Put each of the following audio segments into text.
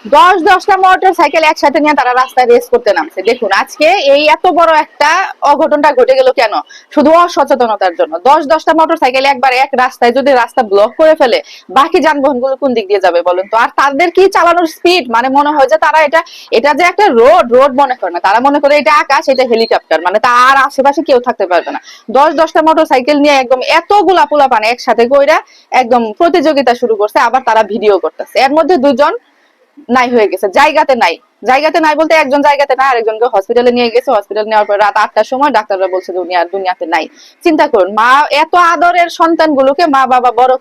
10-10টা motor cycle একসাথে নিয়ে তারা রাস্তায় রেস করতে নামছে। দেখুন আজকে এই এত বড় একটা অঘটনটা ঘটে গেল কেন? শুধু অসচেতনতার জন্য। 10-10টা মোটর সাইকেল একবার এক রাস্তায় যদি রাস্তা ব্লক করে ফেলে, বাকি যানবাহন গুলো কোন দিক দিয়ে যাবে বলেন তো? আর তাদের কি চালানোর স্পিড, মানে মনে হয় যে তারা এটা যে একটা রোড মনে করে না, তারা মনে করে এটা আকাশ, এটা হেলিকপ্টার, মানে তার আশেপাশে কেউ থাকতে পারবে না। 10-10টা মোটর সাইকেল নিয়ে একদম এতগুলা পোলাপান একসাথে কইরা একদম প্রতিযোগিতা শুরু করছে, আবার তারা ভিডিও করতেছে। এর মধ্যে দুজন নাই হয়ে গেছে, জায়গাতে নাই বলতে একজন জায়গাতে নাই, আরেকজনকে হসপিটালে নিয়ে গেছে। হসপিটাল নেওয়ার পর রাত 8টার সময় ডাক্তাররা বলছে যে উনি আর দুনিয়াতে নাই। চিন্তা করুন, মা এত আদরের সন্তানগুলোকে মা বাবা বড়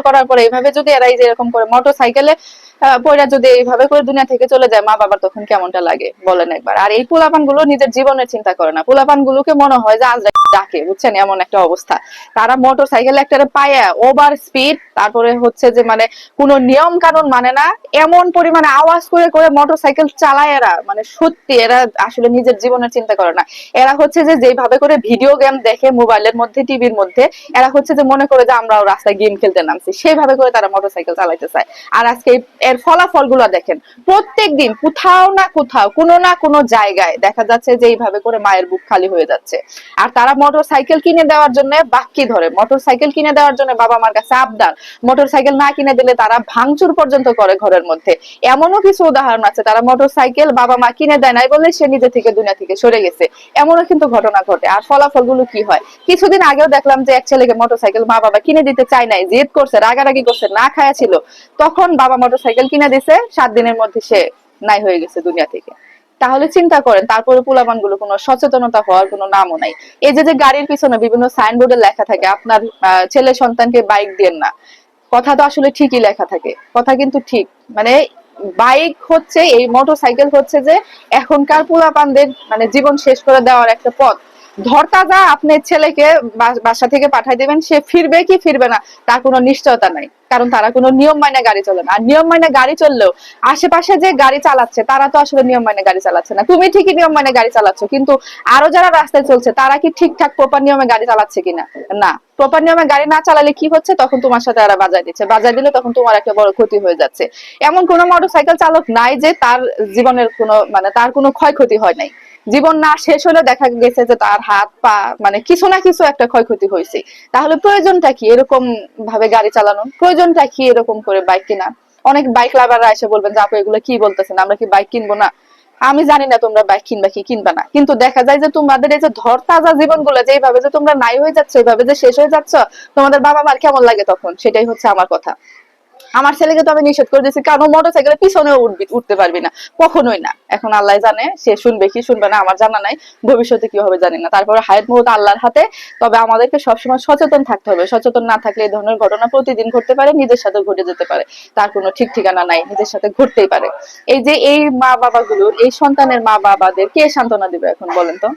করার পরে এইভাবে যদি এরা এই যে এরকম করে মোটর সাইকেলে পয়রা যদি এইভাবে করে দুনিয়া থেকে চলে যায়, মা বাবার তখন কেমনটা লাগে বলেন একবার। আর এই পোলাপান গুলো নিজের জীবনের চিন্তা করে না, পোলাপান গুলোকে মনে হয় যে আজ ডাকে, বুঝছেন, এমন একটা অবস্থা। তারা মোটর সাইকেল একটা পায়া ওভার স্পিড, তারপরে হচ্ছে যে মানে কোনো নিয়ম কানুন মানে না, এমন পরিমাণে আওয়াজ করে করে মোটর সাইকেল চালায় এরা, মানে সত্যি এরা আসলে নিজের জীবনের চিন্তা করে না। এরা হচ্ছে যে যেভাবে করে ভিডিও গেম দেখে মোবাইলের মধ্যে, টিভির মধ্যে, এরা হচ্ছে যে মনে করে যে আমরাও রাস্তায় গেম খেলতে নামছি, সেভাবে করে তারা মোটর সাইকেল চালাইতে চায়। আর আজকে এর ফলাফল গুলো দেখেন, প্রত্যেক দিন কোথাও না কোথাও, কোনো না কোনো জায়গায় দেখা যাচ্ছে যে এইভাবে করে মায়ের বুক খালি হয়ে যাচ্ছে। আর তারা মোটর সাইকেল কিনে দেওয়ার জন্য বাক্কি ধরে, মোটর সাইকেল কিনে দেওয়ার জন্য বাবা মার কাছে আবদার, মোটর সাইকেল না কিনে দিলে তারা ভাঙচুর পর্যন্ত করে ঘরের মধ্যে। এমনও কিছু উদাহরণ আছে, তারা মোটর সাইকেল বাবা মা কিনে দেয় নাই বলে সে নিজে থেকে দুনিয়া থেকে সরে গেছে, এমনও কিন্তু ঘটনা ঘটে। আর ফলাফল গুলো কি হয়? কিছুদিন আগেও দেখলাম যে এক ছেলেকে মোটর সাইকেল মা বাবা কিনে দিতে চায় নাই, জেদ করছে, রাগারাগি করছে, না খায়া ছিল, তখন বাবা মোটর সাইকেল কিনে দিছে, 7 দিনের মধ্যে সে নাই হয়ে গেছে দুনিয়া থেকে। তাহলে চিন্তা করেন, তারপরে পোলাপান গুলো কোনো সচেতনতা হওয়ার কোনো নামও নাই। এই যে যে গাড়ির পিছনে বিভিন্ন সাইনবোর্ডে লেখা থাকে আপনার ছেলে সন্তানকে বাইক দিয়েন না, কথা তো আসলে ঠিকই লেখা থাকে, কথা কিন্তু ঠিক, মানে বাইক হচ্ছে, এই মোটর সাইকেল হচ্ছে যে এখনকার পোলাপানদের মানে জীবন শেষ করে দেওয়ার একটা পথ। ধরতাজা আপনার ছেলেকে বাসা থেকে পাঠাই দিবেন, সে ফিরবে কি ফিরবে না তার কোনো নিশ্চয়তা নাই, কারণ তারা কোনো নিয়ম মাইনে গাড়ি চলে না। আর নিয়ম মাইনে গাড়ি চললেও আশেপাশে যে গাড়ি চালাচ্ছে তারা তো আসলে নিয়ম মাইনে গাড়ি চালাচ্ছে না। তুমি ঠিকই নিয়ম মাইনে গাড়ি চালাচ্ছ, কিন্তু আরো যারা রাস্তায় চলছে তারা কি ঠিকঠাক প্রপার নিয়মে গাড়ি চালাচ্ছে কিনা? না। প্রপার নিয়মে গাড়ি না চালালে কি হচ্ছে, তখন তোমার সাথে এরা বাজায় দিচ্ছে, বাজায় দিলে তখন তোমার একটা বড় ক্ষতি হয়ে যাচ্ছে। এমন কোন মোটরসাইকেল চালক নাই যে তার জীবনের কোনো মানে তার কোনো ক্ষয়ক্ষতি হয় নাই। জীবন না শেষ হলে দেখা গেছে যে তার হাত পা মানে কিছু না কিছু একটা ক্ষয়ক্ষতি হয়েছে। তাহলে প্রয়োজনটা কি এরকম ভাবে গাড়ি চালানো? প্রয়োজনটা কি এরকম করে বাইক কেনা? অনেক বাইক লাভাররা এসে বলবেন যে আপু এগুলো কি বলতেছেন, আমরা কি বাইক কিনবো না? আমি জানি না তোমরা বাইক কিনবা কি কিনবা না, কিন্তু দেখা যায় যে তোমাদের এই যে ধর তাজা জীবন গুলো যেভাবে যে তোমরা নাই হয়ে যাচ্ছ, ওইভাবে যে শেষ হয়ে যাচ্ছ, তোমাদের বাবা মার কেমন লাগে তখন? সেটাই হচ্ছে আমার কথা। আমার ছেলেকে তো আমি নিষেধ করে দিয়েছি, কারণ মোটরসাইকেলের পিছনেও উঠতে পারবি না, কখনোই না। এখন আল্লাহ জানে সে শুনবে কি শুনবে না, আমার জানা নাই, ভবিষ্যতে কি হবে জানি না। তারপরে হায়াত মউত আল্লাহর হাতে। তবে আমাদেরকে সবসময় সচেতন থাকতে হবে, সচেতন না থাকলে এই ধরনের ঘটনা প্রতিদিন ঘটতে পারে, নিজের সাথে ঘটে যেতে পারে, তার কোনো ঠিক ঠিকানা নাই, নিজের সাথে ঘটতেই পারে। এই যে এই মা বাবা গুলোর, এই সন্তানের মা বাবাদের কে সান্ত্বনা দিবে এখন বলেন তো?